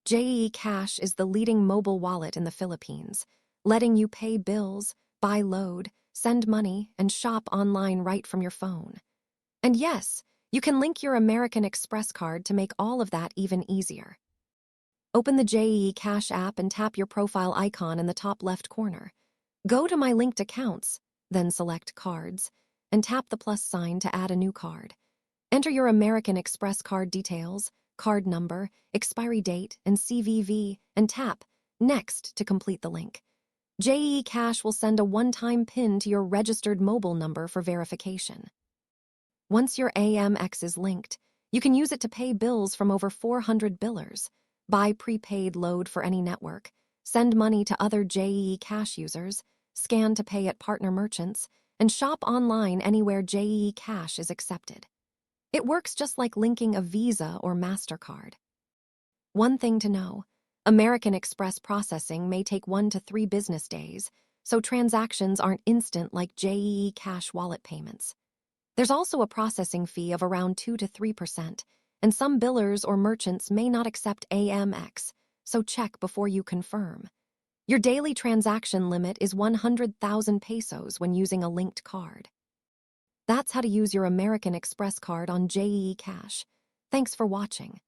Cash is the leading mobile wallet in the Philippines, letting you pay bills, buy load, send money, and shop online right from your phone. And yes, you can link your American Express card to make all of that even easier. Open the Cash app and tap your profile icon in the top left corner. Go to My Linked Accounts, then select Cards, and tap the plus sign to add a new card. Enter your American Express card details, card number, expiry date, and CVV, and tap Next to complete the link. Cash will send a one-time PIN to your registered mobile number for verification. Once your Amex is linked, you can use it to pay bills from over 400 billers, buy prepaid load for any network, send money to other Cash users, scan to pay at partner merchants, and shop online anywhere Cash is accepted. It works just like linking a Visa or MasterCard. One thing to know, American Express processing may take 1 to 3 business days, so transactions aren't instant like Cash wallet payments. There's also a processing fee of around 2 to 3%, and some billers or merchants may not accept Amex, so check before you confirm. Your daily transaction limit is 100,000 pesos when using a linked card. That's how to use your American Express card on Cash. Thanks for watching.